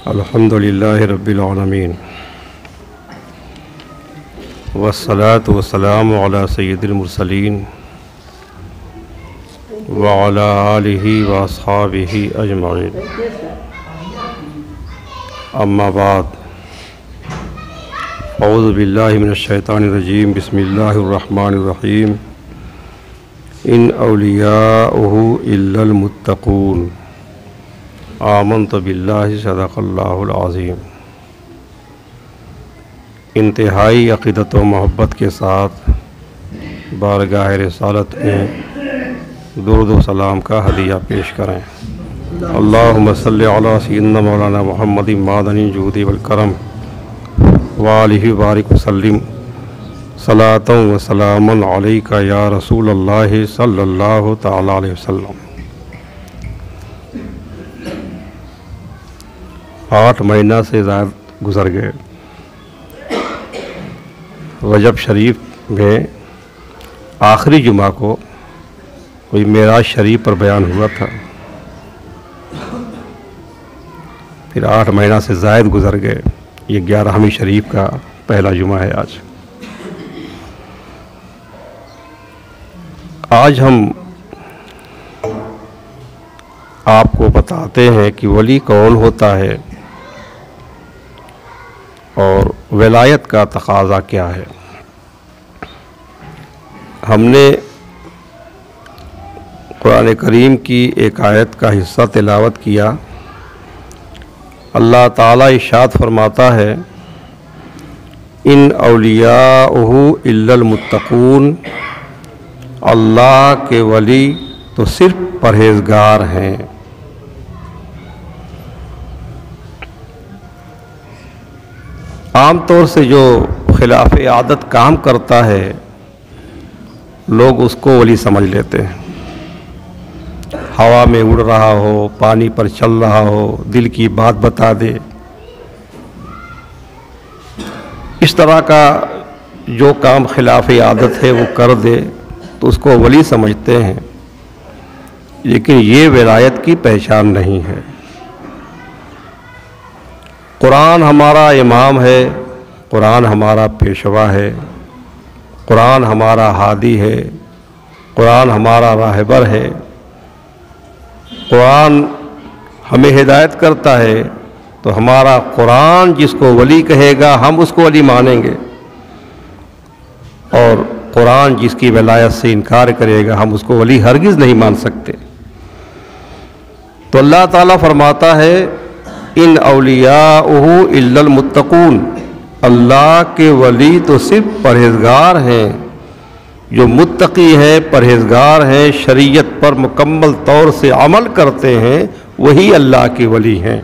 الحمدللہ رب العالمین والصلاة والسلام علی سید المرسلین وعلی آلہ واصحابہ اجمعین، اما بعد، اعوذ باللہ من الشیطان الرجیم، بسم اللہ الرحمن الرحیم، ان اولیاؤہ الا المتقون، آمنت باللہ صدق اللہ العظیم۔ انتہائی عقیدت و محبت کے ساتھ بارگاہ رسالت میں درود و سلام کا ہدیہ پیش کریں۔ اللہم صلی علی سیدنا مولانا محمد معدن الجود والکرم وآلہ بارک وسلم، صلاۃ و سلام علیک یا رسول اللہ صلی اللہ تعالی علیہ وسلم۔ 8 مہینہ سے زائد گزر گئے۔ رجب شریف میں آخری جمعہ کو کوئی معراج شریف پر بیان ہوا تھا، پھر 8 مہینہ سے زائد گزر گئے۔ یہ 11ویں شریف کا پہلا جمعہ ہے آج۔ آج ہم آپ کو بتاتے ہیں کہ ولی کون ہوتا ہے اور ولایت کا تقاضا کیا ہے۔ ہم نے قرآن کریم کی ایک آیت کا حصہ تلاوت کیا۔ اللہ تعالیٰ ارشاد فرماتا ہے، ان اولیاءہ الا المتقون، اللہ کے ولی تو صرف پرہیزگار ہیں۔ عام طور سے جو خلاف عادت کام کرتا ہے لوگ اس کو ولی سمجھ لیتے ہیں۔ ہوا میں اڑ رہا ہو، پانی پر چل رہا ہو، دل کی بات بتا دے، اس طرح کا جو کام خلاف عادت ہے وہ کر دے تو اس کو ولی سمجھتے ہیں، لیکن یہ ولایت کی پہچان نہیں ہے۔ قرآن ہمارا امام ہے، قرآن ہمارا پیشوا ہے، قرآن ہمارا ہادی ہے، قرآن ہمارا راہبر ہے، قرآن ہمیں ہدایت کرتا ہے، تو ہمارا قرآن جس کو ولی کہے گا ہم اس کو ولی مانیں گے، اور قرآن جس کی ولایت سے انکار کرے گا ہم اس کو ولی ہرگز نہیں مان سکتے۔ تو اللہ تعالیٰ فرماتا ہے، ان اولیاءہ الا المتقون، اللہ کے ولی تو صرف پرہیزگار ہیں، جو متقی ہیں، پرہیزگار ہیں، شریعت پر مکمل طور سے عمل کرتے ہیں، وہی اللہ کے ولی ہیں۔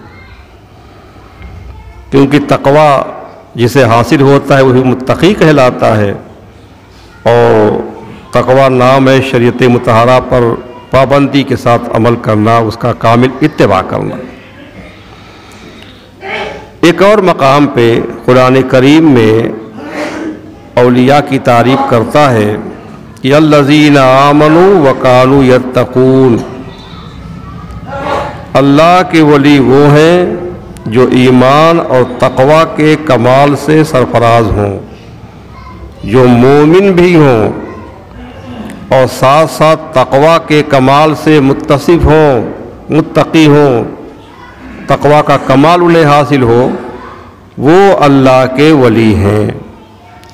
کیونکہ تقوی جسے حاصل ہوتا ہے وہی متقی کہلاتا ہے، اور تقوی نام ہے شریعت مطہرہ پر پابندی کے ساتھ عمل کرنا، اس کا کامل اتباع کرنا۔ ایک اور مقام پہ قرآن کریم میں اولیاء کی تعریف کرتا ہے کہ الذین آمنوا وکانوا یتقون، اللہ کے ولی وہ ہیں جو ایمان اور تقوی کے کمال سے سرفراز ہوں، جو مومن بھی ہوں اور ساتھ ساتھ تقوی کے کمال سے متصف ہوں، متقی ہوں، تقوی کا کمال انہیں حاصل ہو، وہ اللہ کے ولی ہیں۔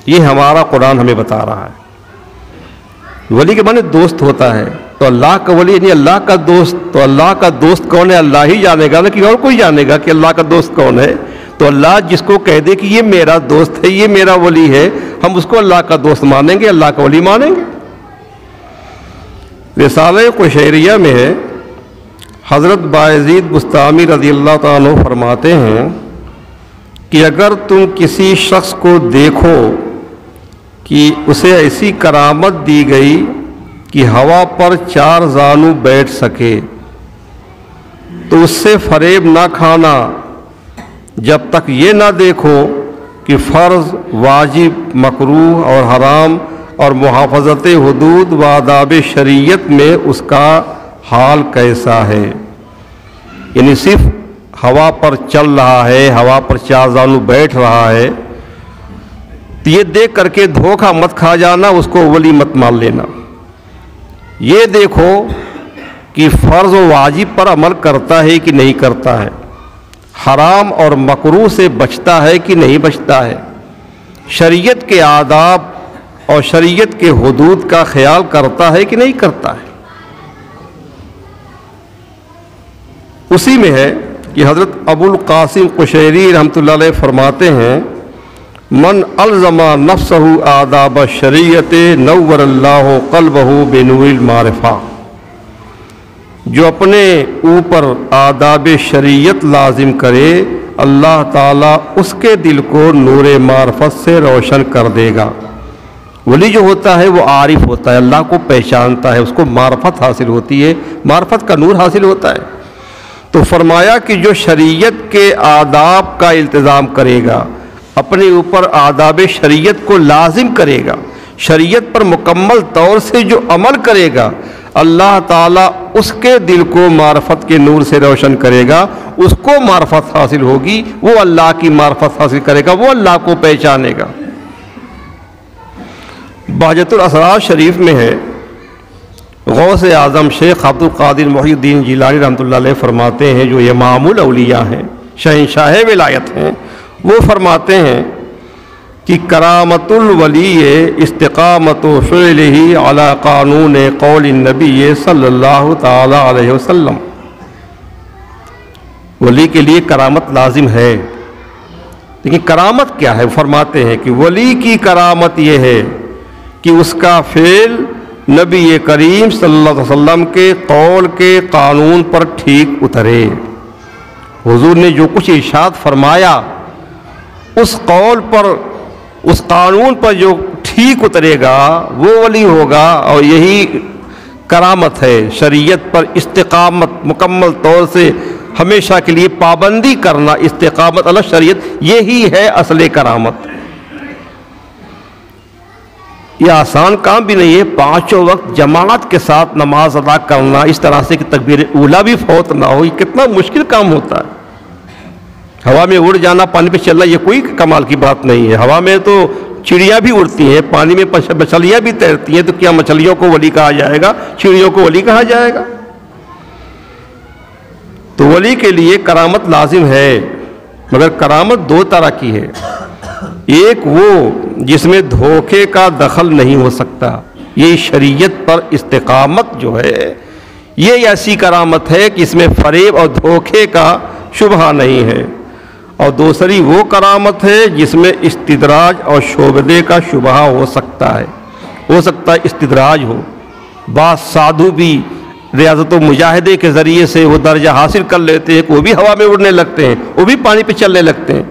یہ ہمارا قرآن ہمیں بتا رہا ہے۔ ولی کے معنی دوست ہوتا ہے، تو اللہ کا ولی یعنی اللہ کا دوست۔ تو اللہ کا دوست کون ہے اللہ ہی جانے گا، نہ کہ اور کوئی جانے گا کہ اللہ کا دوست کون ہے۔ تو اللہ جس کو کہہ دے کہ یہ میرا دوست ہے، یہ میرا ولی ہے، ہم اس کو اللہ کا دوست مانیں گے، اللہ کا ولی مانیں گے۔ رسالہ قشیریہ میں ہے، حضرت بایزید بستامی رضی اللہ تعالیٰ عنہ فرماتے ہیں کہ اگر تم کسی شخص کو دیکھو کہ اسے ایسی کرامت دی گئی کہ ہوا پر 4 زانو بیٹھ سکے، تو اس سے فریب نہ کھانا جب تک یہ نہ دیکھو کہ فرض، واجب، مکروہ اور حرام اور محافظت حدود و آداب شریعت میں اس کا حال کیسا ہے۔ یعنی صرف ہوا پر چل رہا ہے، ہوا پر چار زانو بیٹھ رہا ہے، تو یہ دیکھ کر کے دھوکہ مت کھا جانا، اس کو ولی مت مان لینا۔ یہ دیکھو کہ فرض و واجب پر عمل کرتا ہے کہ نہیں کرتا ہے، حرام اور مکروہ سے بچتا ہے کہ نہیں بچتا ہے، شریعت کے آداب اور شریعت کے حدود کا خیال کرتا ہے کہ نہیں کرتا ہے۔ اسی میں ہے کہ حضرت ابو القاسم قشیری رحمۃ اللہ علیہ فرماتے ہیں، من الزم نفسہ آداب الشریعت نور اللہ قلبہ بنور المعرفہ، جو اپنے اوپر آداب شریعت لازم کرے اللہ تعالیٰ اس کے دل کو نور معرفت سے روشن کر دے گا۔ ولی جو ہوتا ہے وہ عارف ہوتا ہے، اللہ کو پہچانتا ہے، اس کو معرفت حاصل ہوتی ہے، معرفت کا نور حاصل ہوتا ہے۔ تو فرمایا کہ جو شریعت کے آداب کا التزام کرے گا، اپنے اوپر آداب شریعت کو لازم کرے گا، شریعت پر مکمل طور سے جو عمل کرے گا، اللہ تعالیٰ اس کے دل کو معرفت کے نور سے روشن کرے گا، اس کو معرفت حاصل ہوگی، وہ اللہ کی معرفت حاصل کرے گا، وہ اللہ کو پہچانے گا۔ بہجت الاسرار شریف میں ہے، غوث اعظم شیخ عبد القادر محی الدین جیلانی رحمۃ اللہ علیہ فرماتے ہیں، جو امام الاولیاء ہیں، شہنشاہ ولایت ہیں، وہ فرماتے ہیں کہ کرامت الولی استقامت فعلہ علی قانون قول النبی صلی اللہ تعالی علیہ وسلم۔ ولی کے لیے کرامت لازم ہے، لیکن کرامت کیا ہے؟ فرماتے ہیں کہ ولی کی کرامت یہ ہے کہ اس کا فعل نبی کریم صلی اللہ علیہ وسلم کے قول کے قانون پر ٹھیک اترے۔ حضور نے جو کچھ ارشاد فرمایا اس قول پر، اس قانون پر جو ٹھیک اترے گا وہ ولی ہوگا، اور یہی کرامت ہے۔ شریعت پر استقامت مکمل طور سے ہمیشہ کے لیے پابندی کرنا، استقامت علی شریعت، یہی ہے اصل کرامت۔ یہ آسان کام بھی نہیں ہے، پانچوں وقت جماعت کے ساتھ نماز ادا کرنا اس طرح سے کہ تکبیر اولیٰ بھی فوت نہ ہو، یہ کتنا مشکل کام ہوتا ہے۔ ہوا میں اڑ جانا، پانی پہ چلنا، یہ کوئی کمال کی بات نہیں ہے۔ ہوا میں تو چڑیاں بھی اڑتی ہیں، پانی میں مچھلیاں بھی تیرتی ہیں، تو کیا مچھلیوں کو ولی کہا جائے گا؟ چڑیوں کو ولی کہا جائے گا؟ تو ولی کے لیے کرامت لازم ہے، مگر کرامت دو طرح کی ہے۔ ایک وہ جس میں دھوکے کا دخل نہیں ہو سکتا، یہ شریعت پر استقامت جو ہے یہ ایسی کرامت ہے کہ اس میں فریب اور دھوکے کا شبہ نہیں ہے۔ اور دوسری وہ کرامت ہے جس میں استدراج اور شعبدے کا شبہ ہو سکتا ہے، ہو سکتا ہے استدراج ہو۔ بعض سادھو بھی ریاضت و مجاہدے کے ذریعے سے وہ درجہ حاصل کر لیتے ہیں کہ وہ بھی ہوا میں اڑنے لگتے ہیں، وہ بھی پانی پہ چلنے لگتے ہیں،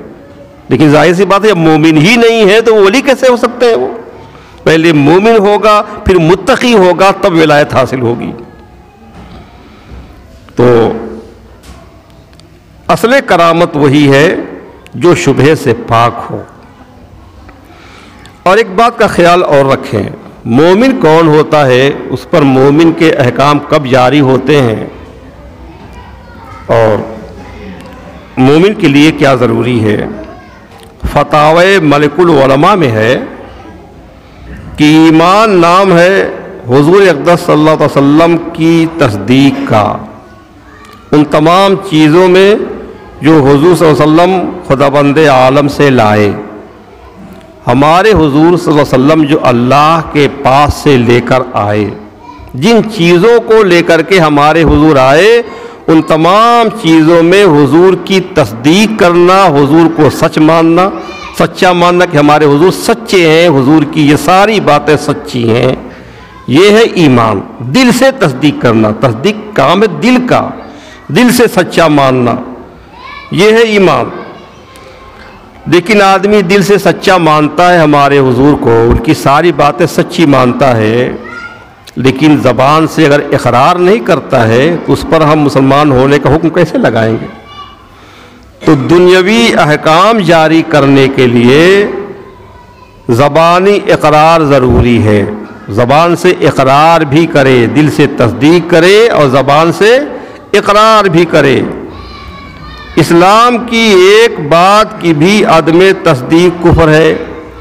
لیکن ظاہر سی بات ہے مومن ہی نہیں ہے تو ولی کیسے ہو سکتے ہیں؟ وہ پہلے مومن ہوگا، پھر متقی ہوگا، تب ولایت حاصل ہوگی۔ تو اصل کرامت وہی ہے جو شبہے سے پاک ہو۔ اور ایک بات کا خیال اور رکھیں، مومن کون ہوتا ہے، اس پر مومن کے احکام کب جاری ہوتے ہیں، اور مومن کے لیے کیا ضروری ہے۔ فتاوی ملک العلماء میں ہے کہ ایمان نام ہے حضور اقدس صلی اللہ علیہ وسلم کی تصدیق کا، ان تمام چیزوں میں جو حضور صلی اللہ علیہ وسلم خداوند عالم سے لائے۔ ہمارے حضور صلی اللہ علیہ وسلم جو اللہ کے پاس سے لے کر آئے، جن چیزوں کو لے کر کے ہمارے حضور آئے، ان تمام چیزوں میں حضور کی تصدیق کرنا، حضور کو سچ ماننا، سچا ماننا کہ ہمارے حضور سچے ہیں، حضور کی یہ ساری باتیں سچی ہیں، یہ ہے ایمان۔ دل سے تصدیق کرنا، تصدیق کام ہے دل کا، دل سے سچا ماننا، یہ ہے ایمان۔ لیکن آدمی دل سے سچا مانتا ہے ہمارے حضور کو، ان کی ساری باتیں سچی مانتا ہے، لیکن زبان سے اگر اقرار نہیں کرتا ہے تو اس پر ہم مسلمان ہونے کا حکم کیسے لگائیں گے؟ تو دنیاوی احکام جاری کرنے کے لیے زبانی اقرار ضروری ہے، زبان سے اقرار بھی کرے، دل سے تصدیق کرے اور زبان سے اقرار بھی کرے۔ اسلام کی ایک بات کی بھی عدم تصدیق کفر ہے۔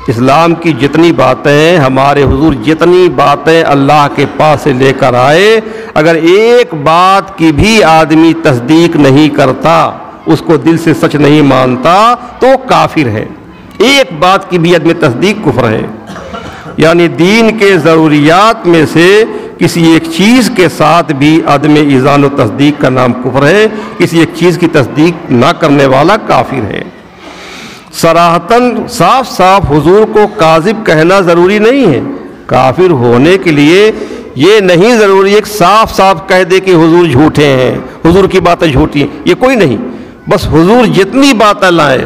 اسلام کی جتنی باتیں ہمارے حضور جتنی باتیں اللہ کے پاس سے لے کر آئے، اگر ایک بات کی بھی آدمی تصدیق نہیں کرتا، اس کو دل سے سچ نہیں مانتا، تو وہ کافر ہے۔ ایک بات کی بھی عدم تصدیق کفر ہے، یعنی دین کے ضروریات میں سے کسی ایک چیز کے ساتھ بھی عدم ایذان و تصدیق کا نام کفر ہے۔ کسی ایک چیز کی تصدیق نہ کرنے والا کافر ہے۔ صراحتاً صاف صاف حضور کو کاذب کہنا ضروری نہیں ہے۔ کافر ہونے کے لیے یہ نہیں ضروری ہے کہ صاف صاف کہہ دے کہ حضور جھوٹے ہیں، حضور کی باتیں جھوٹی ہیں، یہ کوئی نہیں۔ بس حضور جتنی باتیں لائے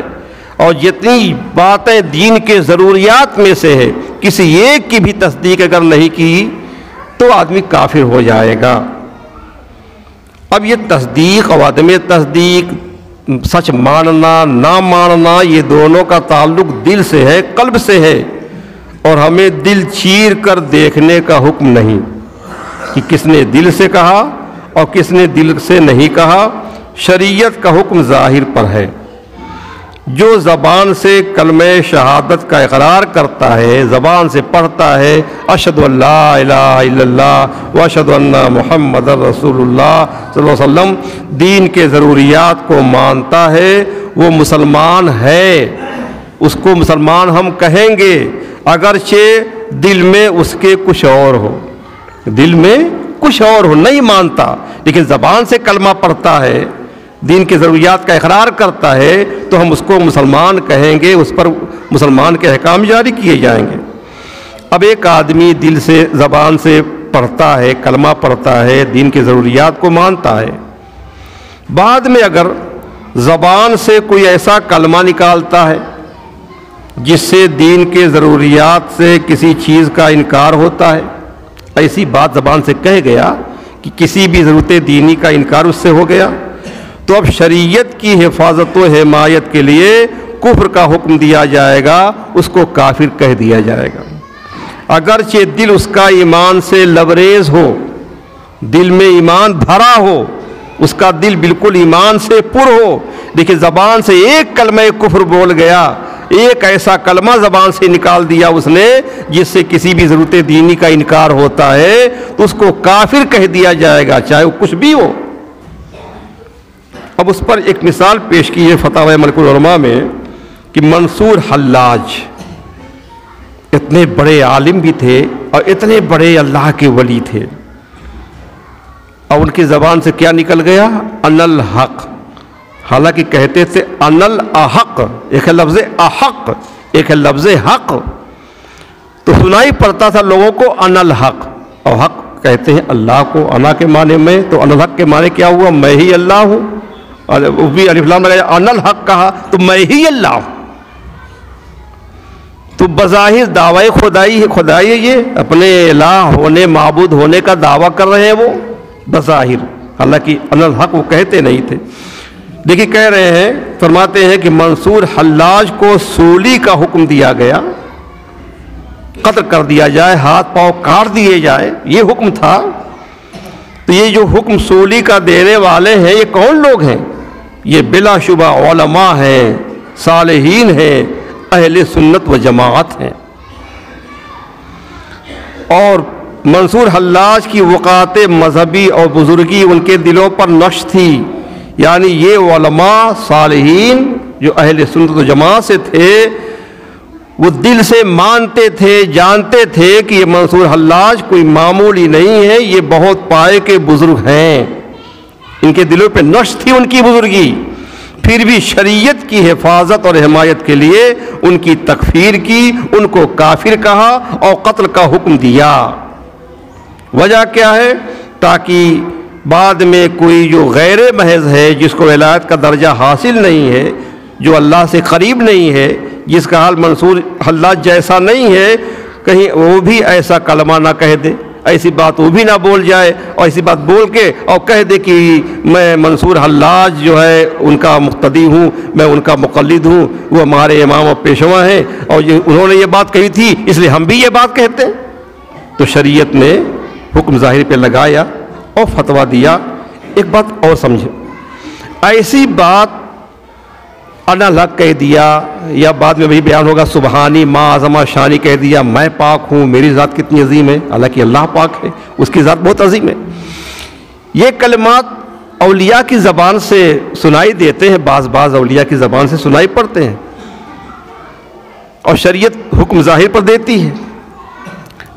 اور جتنی باتیں دین کے ضروریات میں سے ہے، کسی ایک کی بھی تصدیق اگر نہیں کی تو آدمی کافر ہو جائے گا۔ اب یہ تصدیق اور عدم تصدیق، سچ ماننا نہ ماننا، یہ دونوں کا تعلق دل سے ہے، قلب سے ہے، اور ہمیں دل چیر کر دیکھنے کا حکم نہیں کہ کس نے دل سے کہا اور کس نے دل سے نہیں کہا۔ شریعت کا حکم ظاہر پر ہے۔ جو زبان سے کلمہ شہادت کا اقرار کرتا ہے، زبان سے پڑھتا ہے اشہد ان لا الہ الا اللہ و اشہد ان محمد رسول اللہ صلی اللہ علیہ وسلم، دین کے ضروریات کو مانتا ہے، وہ مسلمان ہے۔ اس کو مسلمان ہم کہیں گے اگرچہ دل میں اس کے کچھ اور ہو، دل میں کچھ اور ہو، نہیں مانتا، لیکن زبان سے کلمہ پڑھتا ہے، دین کی ضروریات کا اقرار کرتا ہے، تو ہم اس کو مسلمان کہیں گے، اس پر مسلمان کے احکام جاری کیے جائیں گے۔ اب ایک آدمی دل سے زبان سے پڑھتا ہے، کلمہ پڑھتا ہے، دین کی ضروریات کو مانتا ہے، بعد میں اگر زبان سے کوئی ایسا کلمہ نکالتا ہے جس سے دین کے ضروریات سے کسی چیز کا انکار ہوتا ہے، ایسی بات زبان سے کہہ گیا کہ کسی بھی ضرورت دینی کا انکار اس سے ہو گیا، تو اب شریعت کی حفاظت و حمایت کے لیے کفر کا حکم دیا جائے گا، اس کو کافر کہہ دیا جائے گا۔ اگرچہ دل اس کا ایمان سے لبریز ہو، دل میں ایمان بھرا ہو، اس کا دل بالکل ایمان سے پر ہو، لیکن زبان سے ایک کلمہ کفر بول گیا، ایک ایسا کلمہ زبان سے نکال دیا اس نے جس سے کسی بھی ضرورت دینی کا انکار ہوتا ہے، تو اس کو کافر کہہ دیا جائے گا، چاہے وہ کچھ بھی ہو۔ اب اس پر ایک مثال پیش کی ہے فتاوی ملک العلماء میں کہ منصور حلاج اتنے بڑے عالم بھی تھے اور اتنے بڑے اللہ کے ولی تھے، اور ان کی زبان سے کیا نکل گیا؟ ان الحق، حالانکہ کہتے تھے ان الاحق، ایک ہے لفظ احق، ایک ہے لفظ حق، تو سنائی پڑتا تھا لوگوں کو ان الحق، اور حق کہتے ہیں اللہ کو، انا کے معنی میں، تو ان الحق کے معنی کیا ہوا؟ میں ہی اللہ ہوں، اور وہ بھی الف لام لگایا ان الحق کہا تو میں ہی اللہ ہوں، تو بظاہر دعوی خدائی ہے، یہ اپنے الہ ہونے معبود ہونے کا دعویٰ کر رہے ہیں وہ بظاہر، حالانکہ ان الحق وہ کہتے نہیں تھے، لیکن کہہ رہے ہیں، فرماتے ہیں کہ منصور حلاج کو سولی کا حکم دیا گیا، قتل کر دیا جائے، ہاتھ پاؤں کاٹ دیے جائے، یہ حکم تھا۔ تو یہ جو حکم سولی کا دینے والے ہیں، یہ کون لوگ ہیں؟ یہ بلا شبہ علماء ہیں، صالحین ہیں، اہل سنت و جماعت ہیں۔ اور منصور حلاج کی وقات مذہبی اور بزرگی ان کے دلوں پر نقش تھی، یعنی یہ علماء صالحین جو اہل سنت و جماعت سے تھے، وہ دل سے مانتے تھے، جانتے تھے کہ یہ منصور حلاج کوئی معمولی نہیں ہے، یہ بہت پائے کے بزرگ ہیں، ان کے دلوں پہ نقش تھی ان کی بزرگی، پھر بھی شریعت کی حفاظت اور حمایت کے لیے ان کی تکفیر کی، ان کو کافر کہا اور قتل کا حکم دیا۔ وجہ کیا ہے؟ تاکہ بعد میں کوئی جو غیر محض ہے، جس کو ولایت کا درجہ حاصل نہیں ہے، جو اللہ سے قریب نہیں ہے، جس کا حال منصور حلاج جیسا نہیں ہے، کہیں وہ بھی ایسا کلمہ نہ کہہ دے، ایسی بات وہ بھی نہ بول جائے، اور ایسی بات بول کے اور کہہ دے کہ میں منصور حلاج جو ہے ان کا مقتدی ہوں، میں ان کا مقلد ہوں، وہ ہمارے امام اور پیشوا ہیں، اور انہوں نے یہ بات کہی تھی اس لیے ہم بھی یہ بات کہتے ہیں۔ تو شریعت نے حکم ظاہر پہ لگایا اور فتویٰ دیا۔ ایک بات اور سمجھے، ایسی بات انا الحق کہہ دیا، یا بعد میں وہی بیان ہوگا سبحانی ما عظمہ شانی کہہ دیا، میں پاک ہوں، میری ذات کتنی عظیم ہے، حالانکہ اللہ پاک ہے، اس کی ذات بہت عظیم ہے۔ یہ کلمات اولیاء کی زبان سے سنائی دیتے ہیں، بعض اولیاء کی زبان سے سنائی پڑتے ہیں، اور شریعت حکم ظاہر پر دیتی ہے،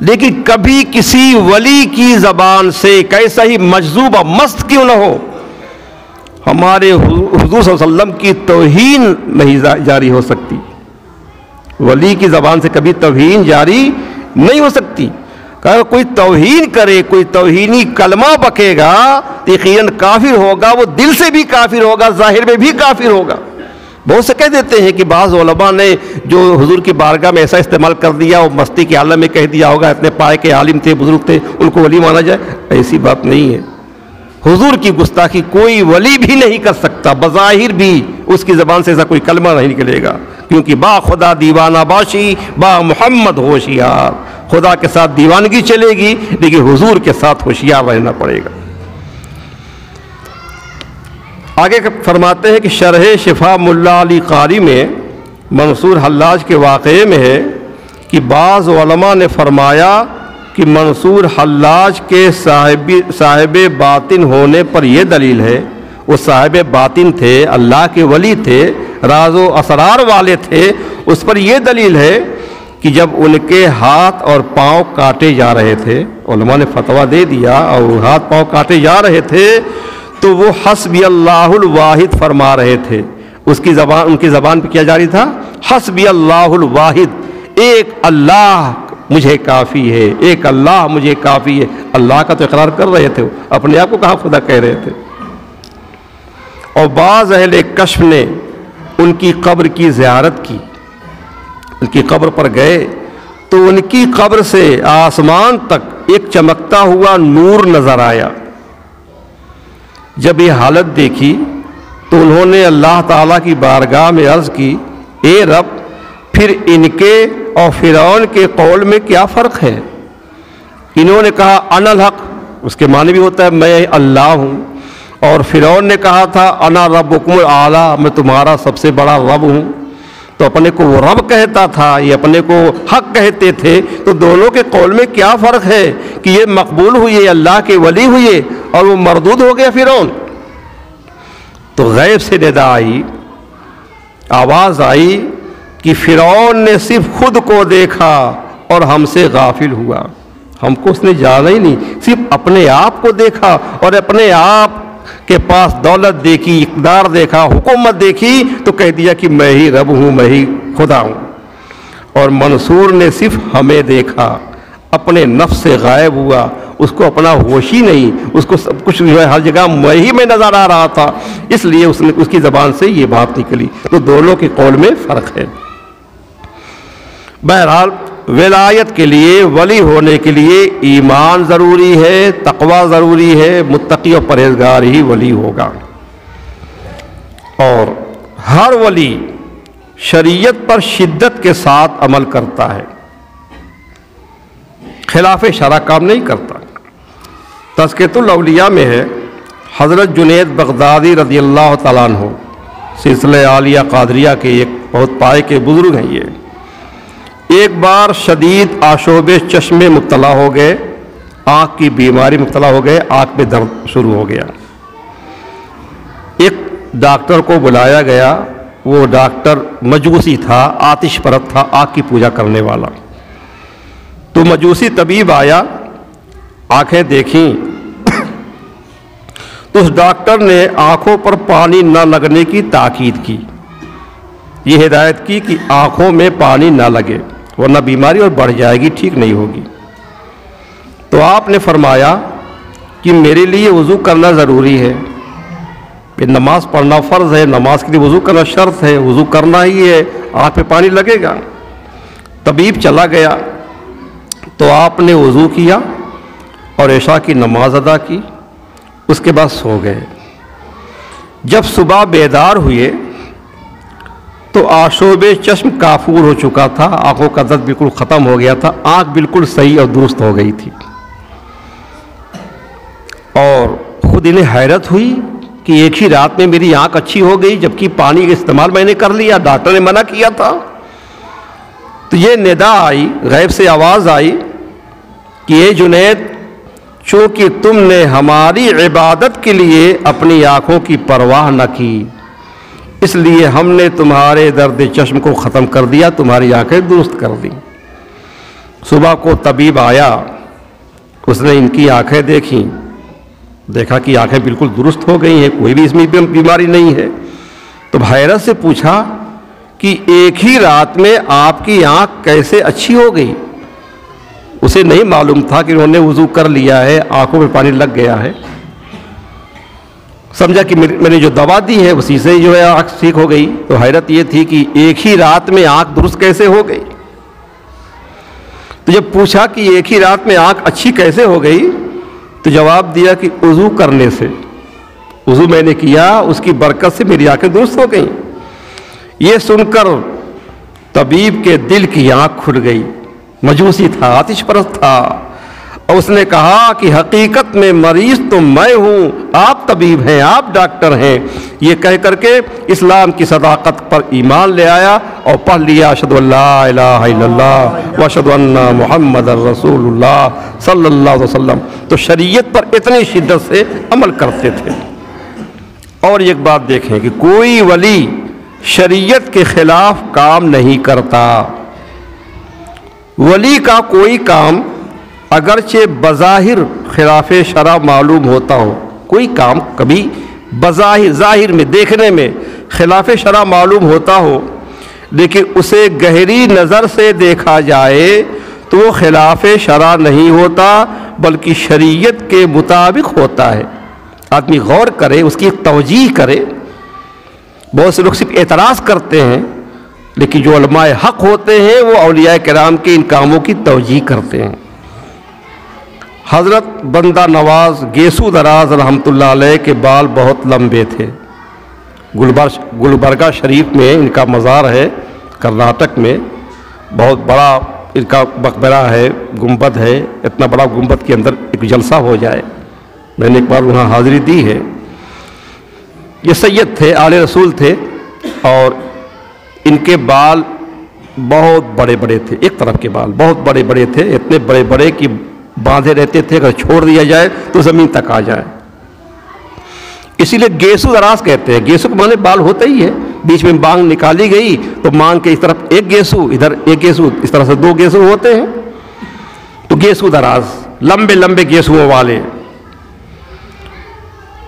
لیکن کبھی کسی ولی کی زبان سے کیسا ہی مجذوب اور مست کیوں نہ ہو، ہمارے حضور صلی اللہ علیہ وسلم کی توہین نہیں جاری ہو سکتی۔ ولی کی زبان سے کبھی توہین جاری نہیں ہو سکتی۔ اگر کوئی توہین کرے، کوئی توہینی کلمہ بکے گا، یقیناً کافر ہوگا، وہ دل سے بھی کافر ہوگا، ظاہر میں بھی کافر ہوگا۔ بہت سے کہہ دیتے ہیں کہ بعض علماء نے جو حضور کی بارگاہ میں ایسا استعمال کر دیا، وہ مستی کے عالم میں کہہ دیا ہوگا، اتنے پائے کے عالم تھے، بزرگ تھے، ان کو ولی مانا جائے، ایسی بات نہیں ہے۔ حضور کی گستاخی کوئی ولی بھی نہیں کر سکتا، بظاہر بھی اس کی زبان سے ایسا کوئی کلمہ نہیں نکلے گا، کیونکہ با خدا دیوانہ باشی، با محمد ہوشیار، خدا کے ساتھ دیوانگی چلے گی، لیکن حضور کے ساتھ ہوشیار رہنا پڑے گا۔ آگے فرماتے ہیں کہ شرح شفا ملا علی قاری میں منصور حلاج کے واقعے میں ہے کہ بعض علماء نے فرمایا کہ منصور حلاج کے صاحب باطن ہونے پر یہ دلیل ہے، وہ صاحب باطن تھے، اللہ کے ولی تھے، راز و اسرار والے تھے، اس پر یہ دلیل ہے کہ جب ان کے ہاتھ اور پاؤں کاٹے جا رہے تھے، علماء نے فتویٰ دے دیا، اور ہاتھ پاؤں کاٹے جا رہے تھے تو وہ حسبی اللہ الواحد فرما رہے تھے۔ ان کی زبان پہ کیا جاری تھا؟ حسبی اللہ الواحد، ایک اللہ مجھے کافی ہے، ایک اللہ مجھے کافی ہے۔ اللہ کا تو اقرار کر رہے تھے، اپنے آپ کو کہاں خدا کہہ رہے تھے۔ اور بعض اہل کشف نے ان کی قبر کی زیارت کی، ان کی قبر پر گئے تو ان کی قبر سے آسمان تک ایک چمکتا ہوا نور نظر آیا۔ جب یہ حالت دیکھی تو انہوں نے اللہ تعالیٰ کی بارگاہ میں عرض کی، اے رب، پھر ان کے اور فرعون کے قول میں کیا فرق ہے؟ انہوں نے کہا انا الحق، اس کے معنی بھی ہوتا ہے میں اللہ ہوں، اور فرعون نے کہا تھا انا ربکم الاعلی، میں تمہارا سب سے بڑا رب ہوں۔ تو اپنے کو وہ رب کہتا تھا، یہ اپنے کو حق کہتے تھے، تو دونوں کے قول میں کیا فرق ہے کہ یہ مقبول ہوئے، اللہ کے ولی ہوئے، اور وہ مردود ہو گیا فرعون۔ تو غیب سے ندا آئی، آواز آئی کہ فرعون نے صرف خود کو دیکھا اور ہم سے غافل ہوا، ہم کو اس نے جانا ہی نہیں، صرف اپنے آپ کو دیکھا اور اپنے آپ کے پاس دولت دیکھی، اقتدار دیکھا، حکومت دیکھی، تو کہہ دیا کہ میں ہی رب ہوں، میں ہی خدا ہوں۔ اور منصور نے صرف ہمیں دیکھا، اپنے نفس سے غائب ہوا، اس کو اپنا ہوش ہی نہیں، اس کو سب کچھ جو ہے ہر جگہ میں ہی میں نظر آ رہا تھا، اس لیے اس کی زبان سے یہ بات نکلی۔ تو دونوں کے قول میں فرق ہے۔ بہرحال ولایت کے لیے، ولی ہونے کے لیے ایمان ضروری ہے، تقوی ضروری ہے، متقی اور پرہیزگار ہی ولی ہوگا۔ اور ہر ولی شریعت پر شدت کے ساتھ عمل کرتا ہے، خلاف شرع کام نہیں کرتا۔ تذکرۃ الاولیاء میں ہے، حضرت جنید بغدادی رضی اللہ تعالیٰ عنہ سلسلہ عالیہ قادریہ کے ایک بہت پائے کے بزرگ ہیں، یہ ایک بار شدید آشوب چشم میں مبتلا ہو گئے، آنکھ کی بیماری مبتلا ہو گئے، آنکھ میں درد شروع ہو گیا۔ ایک ڈاکٹر کو بلایا گیا، وہ ڈاکٹر مجوسی تھا، آتش پرست تھا، آگ کی پوجا کرنے والا۔ تو مجوسی طبیب آیا، آنکھیں دیکھیں تو اس ڈاکٹر نے آنکھوں پر پانی نہ لگنے کی تاکید کی، یہ ہدایت کی کہ آنکھوں میں پانی نہ لگے ورنہ بیماری اور بڑھ جائے گی، ٹھیک نہیں ہوگی۔ تو آپ نے فرمایا کہ میرے لیے وضو کرنا ضروری ہے، کہ نماز پڑھنا فرض ہے، نماز کے لیے وضو کرنا شرط ہے، وضو کرنا ہی ہے، آنکھ پہ پانی لگے گا۔ طبیب چلا گیا تو آپ نے وضو کیا اور عشاء کی نماز ادا کی، اس کے بعد سو گئے۔ جب صبح بیدار ہوئے تو آشوب چشم کافور ہو چکا تھا، آنکھوں کا درد بالکل ختم ہو گیا تھا، آنکھ بالکل صحیح اور درست ہو گئی تھی۔ اور خود انہیں حیرت ہوئی کہ ایک ہی رات میں میری آنکھ اچھی ہو گئی، جبکہ پانی کا استعمال میں نے کر لیا، ڈاکٹر نے منع کیا تھا۔ تو یہ ندا آئی، غیب سے آواز آئی کہ اے جنید، چونکہ تم نے ہماری عبادت کے لیے اپنی آنکھوں کی پرواہ نہ کی، اس لیے ہم نے تمہارے درد چشم کو ختم کر دیا، تمہاری آنکھیں درست کر دی۔ صبح کو طبیب آیا، اس نے ان کی آنکھیں دیکھیں، دیکھا کہ آنکھیں بالکل درست ہو گئی ہیں، کوئی بھی اس میں بیماری نہیں ہے۔ تو حیرت سے پوچھا کہ ایک ہی رات میں آپ کی آنکھ کیسے اچھی ہو گئی؟ اسے نہیں معلوم تھا کہ انہوں نے وضو کر لیا ہے، آنکھوں میں پانی لگ گیا ہے۔ سمجھا کہ میں نے جو دوا دی ہے اسی سے جو ہے آنکھ ٹھیک ہو گئی۔ تو حیرت یہ تھی کہ ایک ہی رات میں آنکھ درست کیسے ہو گئی؟ تو جب پوچھا کہ ایک ہی رات میں آنکھ اچھی کیسے ہو گئی، تو جواب دیا کہ وضو کرنے سے، وضو میں نے کیا، اس کی برکت سے میری آنکھیں درست ہو گئیں۔ یہ سن کر طبیب کے دل کی آنکھ کھل گئی، مجوسی تھا، آتش پرست تھا، اور اس نے کہا کہ حقیقت میں مریض تو میں ہوں، آپ طبیب ہیں، آپ ڈاکٹر ہیں۔ یہ کہہ کر کے اسلام کی صداقت پر ایمان لے آیا اور پڑھ لیا اشہد ان لا الہ الا اللہ واشہد ان محمد رسول اللہ صلی اللہ علیہ وسلم۔ تو شریعت پر اتنی شدت سے عمل کرتے تھے۔ اور ایک بات دیکھیں کہ کوئی ولی شریعت کے خلاف کام نہیں کرتا۔ ولی کا کوئی کام اگرچہ بظاہر خلاف شرع معلوم ہوتا ہو، کوئی کام کبھی بظاہر ظاہر میں دیکھنے میں خلاف شرع معلوم ہوتا ہو، لیکن اسے گہری نظر سے دیکھا جائے تو وہ خلاف شرع نہیں ہوتا بلکہ شریعت کے مطابق ہوتا ہے۔ آدمی غور کرے، اس کی توجیہ کرے۔ بہت سے لوگ صرف اعتراض کرتے ہیں، لیکن جو علماء حق ہوتے ہیں وہ اولیاء کرام کے ان کاموں کی توجیہ کرتے ہیں۔ حضرت بندہ نواز گیسو دراز رحمۃ اللہ علیہ کے بال بہت لمبے تھے۔ گلبرگہ شریف میں ان کا مزار ہے، کرناٹک میں، بہت بڑا ان کا مقبرہ ہے، گنبد ہے، اتنا بڑا گنبد کے اندر ایک جلسہ ہو جائے، میں نے ایک بار وہاں حاضری دی ہے۔ یہ سید تھے، آل رسول تھے، اور ان کے بال بہت بڑے بڑے تھے، ایک طرف کے بال بہت بڑے بڑے تھے، اتنے بڑے بڑے کہ باندھے رہتے تھے، اگر چھوڑ دیا جائے تو زمین تک آ جائے۔ اسی لیے گیسو دراز کہتے ہیں۔ گیسو کے معنی بال ہوتا ہی ہے، بیچ میں مانگ نکالی گئی تو مانگ کے اس طرف ایک گیسو، ادھر ایک گیسو، اس طرح سے دو گیسو ہوتے ہیں، تو گیسو دراز، لمبے لمبے گیسوؤں والے۔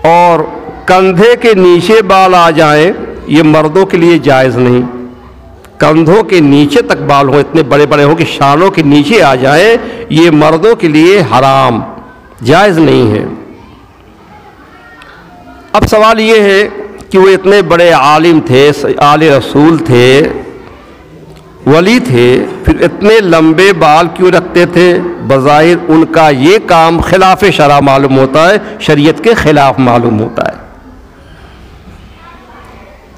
اور کندھے کے نیچے بال آ جائیں یہ مردوں کے لیے جائز نہیں۔ کندھوں کے نیچے تک بال ہوں، اتنے بڑے بڑے ہوں کہ شانوں کے نیچے آ جائیں، یہ مردوں کے لیے حرام، جائز نہیں ہے۔ اب سوال یہ ہے کہ وہ اتنے بڑے عالم تھے، آل رسول تھے، ولی تھے، پھر اتنے لمبے بال کیوں رکھتے تھے؟ بظاہر ان کا یہ کام خلاف شرع معلوم ہوتا ہے، شریعت کے خلاف معلوم ہوتا ہے۔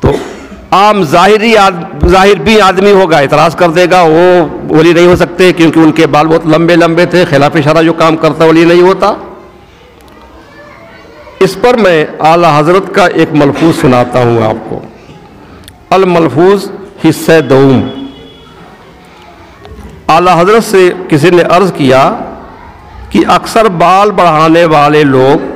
تو عام ظاہر بھی آدمی ہوگا، اعتراض کر دے گا، وہ ولی نہیں ہو سکتے کیونکہ ان کے بال بہت لمبے لمبے تھے، خلاف شرع جو کام کرتا ولی نہیں ہوتا۔ اس پر میں اعلیٰ حضرت کا ایک ملفوظ سناتا ہوں آپ کو۔ الملفوظ حصہ دوم۔ اعلیٰ حضرت سے کسی نے عرض کیا کہ اکثر بال بڑھانے والے لوگ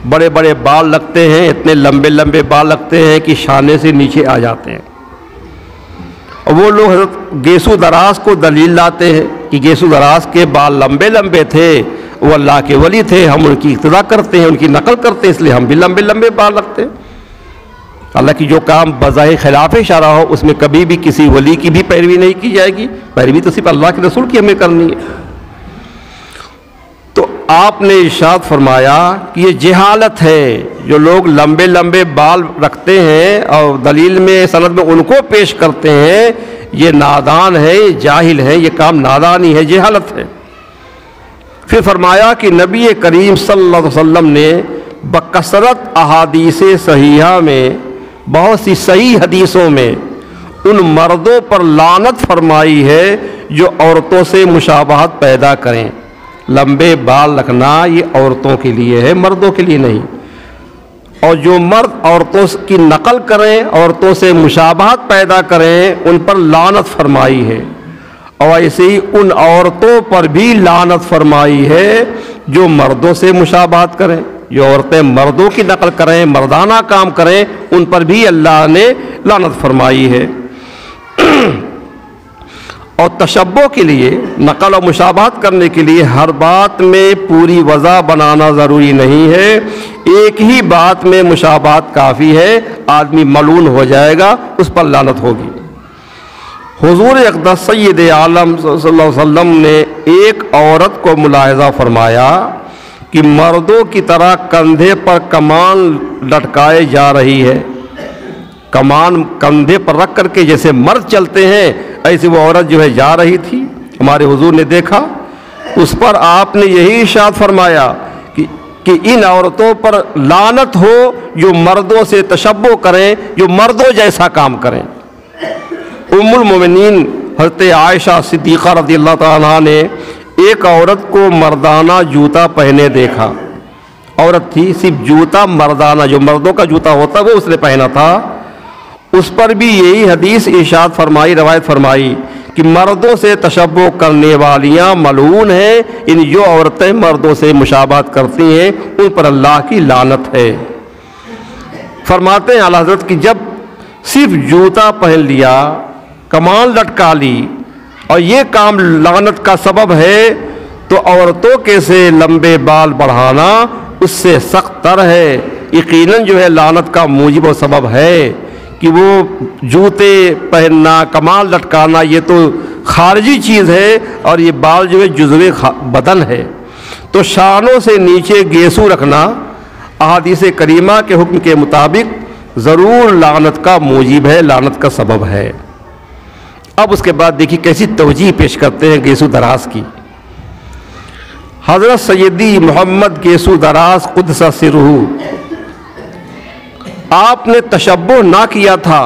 بڑے بڑے بال لگتے ہیں، اتنے لمبے لمبے بال لگتے ہیں کہ شانے سے نیچے آ جاتے ہیں، اور وہ لوگ حضرت گیسو دراز کو دلیل لاتے ہیں کہ گیسو دراز کے بال لمبے لمبے تھے، وہ اللہ کے ولی تھے، ہم ان کی اقتدا کرتے ہیں، ان کی نقل کرتے ہیں، اس لیے ہم بھی لمبے لمبے بال رکھتے ہیں۔ اللہ کی جو کام بظاہر خلاف شرع ہو اس میں کبھی بھی کسی ولی کی بھی پیروی نہیں کی جائے گی، پیروی تو صرف اللہ کے رسول کی ہمیں کرنی ہے۔ تو آپ نے ارشاد فرمایا کہ یہ جہالت ہے، جو لوگ لمبے لمبے بال رکھتے ہیں اور دلیل میں سند میں ان کو پیش کرتے ہیں، یہ نادان ہے، یہ جاہل ہے، یہ کام نادانی ہے، جہالت ہے۔ پھر فرمایا کہ نبی کریم صلی اللہ علیہ وسلم نے بکثرت احادیث صحیحہ میں، بہت سی صحیح حدیثوں میں ان مردوں پر لعنت فرمائی ہے جو عورتوں سے مشابہت پیدا کریں۔ لمبے بال رکھنا یہ عورتوں کے لیے ہے، مردوں کے لیے نہیں۔ اور جو مرد عورتوں کی نقل کریں، عورتوں سے مشابہت پیدا کریں، ان پر لعنت فرمائی ہے، اور ایسے ہی ان عورتوں پر بھی لعنت فرمائی ہے جو مردوں سے مشابہت کریں، جو عورتیں مردوں کی نقل کریں، مردانہ کام کریں، ان پر بھی اللہ نے لعنت فرمائی ہے۔ اور تشبہ کے لیے، نقل و مشابہت کرنے کے لیے ہر بات میں پوری وضع بنانا ضروری نہیں ہے، ایک ہی بات میں مشابہت کافی ہے، آدمی ملعون ہو جائے گا، اس پر لعنت ہوگی۔ حضور اقدس سید عالم صلی اللہ علیہ وسلم نے ایک عورت کو ملاحظہ فرمایا کہ مردوں کی طرح کندھے پر کمان لٹکائے جا رہی ہے، کمان کندھے پر رکھ کر کے جیسے مرد چلتے ہیں ایسے وہ عورت جو ہے جا رہی تھی۔ ہمارے حضور نے دیکھا، اس پر آپ نے یہی ارشاد فرمایا کہ ان عورتوں پر لعنت ہو جو مردوں سے تشبہ کریں، جو مردوں جیسا کام کریں۔ ام المومنین حضرت عائشہ صدیقہ رضی اللہ تعالیٰ عنہا نے ایک عورت کو مردانہ جوتا پہنے دیکھا، عورت تھی، صرف جوتا مردانہ جو مردوں کا جوتا ہوتا وہ اس نے پہنا تھا، اس پر بھی یہی حدیث ارشاد فرمائی، روایت فرمائی کہ مردوں سے تشبہ کرنے والیاں ملعون ہیں، ان جو عورتیں مردوں سے مشابہت کرتی ہیں ان پر اللہ کی لعنت ہے۔ فرماتے ہیں اعلیٰ حضرت کہ جب صرف جوتا پہن لیا، کمان لٹکا لی اور یہ کام لعنت کا سبب ہے، تو عورتوں کے سے لمبے بال بڑھانا اس سے سخت تر ہے، یقیناً جو ہے لعنت کا موجب و سبب ہے کہ وہ جوتے پہننا، کمان لٹکانا یہ تو خارجی چیز ہے، اور یہ بال جو ہے جزو بدن ہے، تو شانوں سے نیچے گیسو رکھنا احادیث کریمہ کے حکم کے مطابق ضرور لعنت کا موجب ہے، لعنت کا سبب ہے۔ اب اس کے بعد دیکھیے کیسی توجیہ پیش کرتے ہیں گیسو دراز کی۔ حضرت سیدی محمد گیسو دراز قدس سرہ، آپ نے تشبہ نہ کیا تھا،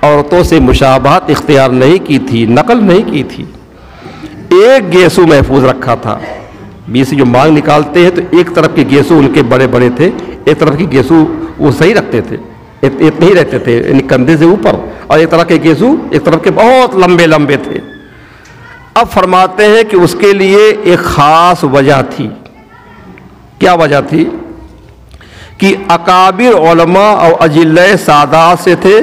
عورتوں سے مشابہت اختیار نہیں کی تھی، نقل نہیں کی تھی، ایک گیسو محفوظ رکھا تھا۔ بیچ سے جو مانگ نکالتے ہیں تو ایک طرف کے گیسو ان کے بڑے بڑے تھے، ایک طرف کے گیسو وہ صحیح رکھتے تھے، اتنے ہی رہتے تھے یعنی کندھے سے اوپر، اور ایک طرف کے گیسو ایک طرف کے بہت لمبے لمبے تھے۔ اب فرماتے ہیں کہ اس کے لیے ایک خاص وجہ تھی۔ کیا وجہ تھی؟ کہ اکابر علماء اور اجلہ سادات سے تھے،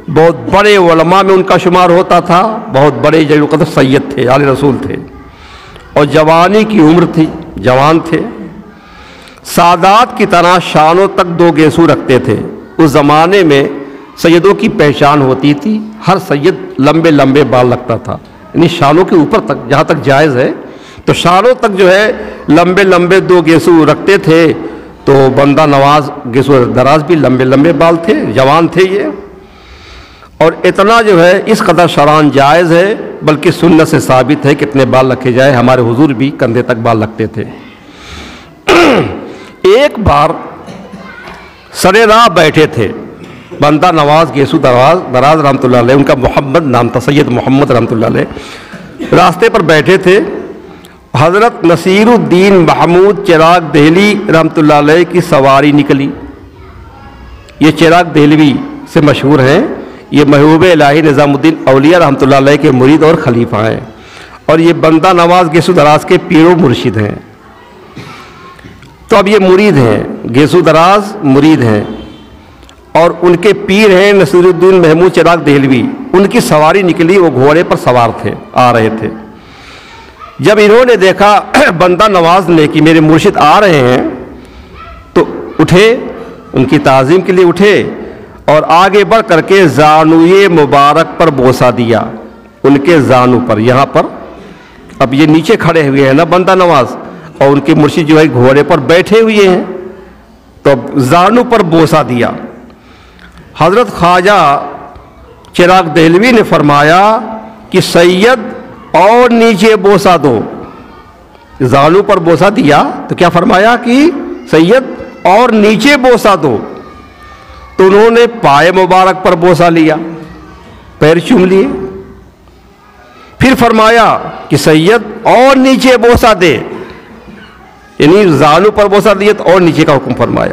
بہت بڑے علماء میں ان کا شمار ہوتا تھا، بہت بڑے جلیل القدر سید تھے، آل رسول تھے، اور جوانی کی عمر تھی، جوان تھے، سادات کی طرح شانوں تک دو گیسو رکھتے تھے۔ اس زمانے میں سیدوں کی پہچان ہوتی تھی، ہر سید لمبے لمبے بال رکھتا تھا، یعنی شانوں کے اوپر تک جہاں تک جائز ہے، تو شانوں تک جو ہے لمبے لمبے دو گیسو رکھتے تھے۔ تو بندہ نواز گیسو دراز بھی لمبے لمبے بال تھے، جوان تھے یہ، اور اتنا جو ہے اس قدر شرعاً جائز ہے، بلکہ سنت سے ثابت ہے کہ اتنے بال رکھے جائے۔ ہمارے حضور بھی کندھے تک بال رکھتے تھے۔ ایک بار سرے راہ بیٹھے تھے بندہ نواز گیسو دراز رحمۃ اللہ علیہ، ان کا محمد نام تھا، سید محمد رحمۃ اللہ علیہ، راستے پر بیٹھے تھے۔ حضرت نصیر الدین محمود چراغ دہلی رحمۃ اللہ علیہ کی سواری نکلی۔ یہ چراغ دہلوی سے مشہور ہیں، یہ محبوب الہی نظام الدین اولیاء رحمۃ اللہ علیہ کے مرید اور خلیفہ ہیں، اور یہ بندہ نواز گیسو دراز کے پیر و مرشد ہیں۔ تو اب یہ مرید ہیں، گیسو دراز مرید ہیں، اور ان کے پیر ہیں نصیر الدین محمود چراغ دہلوی۔ ان کی سواری نکلی، وہ گھوڑے پر سوار تھے، آ رہے تھے۔ جب انہوں نے دیکھا بندہ نواز نے کہ میرے مرشد آ رہے ہیں، تو اٹھے، ان کی تعظیم کے لیے اٹھے، اور آگے بڑھ کر کے زانوئے مبارک پر بوسہ دیا، ان کے زانو پر، یہاں پر۔ اب یہ نیچے کھڑے ہوئے ہیں نا بندہ نواز، اور ان کے مرشد جو ہے گھوڑے پر بیٹھے ہوئے ہیں، تو زانو پر بوسہ دیا۔ حضرت خواجہ چراغ دہلوی نے فرمایا کہ سید اور نیچے بوسہ دو۔ زانو پر بوسہ دیا تو کیا فرمایا کہ سید اور نیچے بوسہ دو، تو انہوں نے پائے مبارک پر بوسہ لیا، پیر چوم لیے۔ پھر فرمایا کہ سید اور نیچے بوسہ دے، یعنی زانو پر بوسہ دیا تو اور نیچے کا حکم فرمایا۔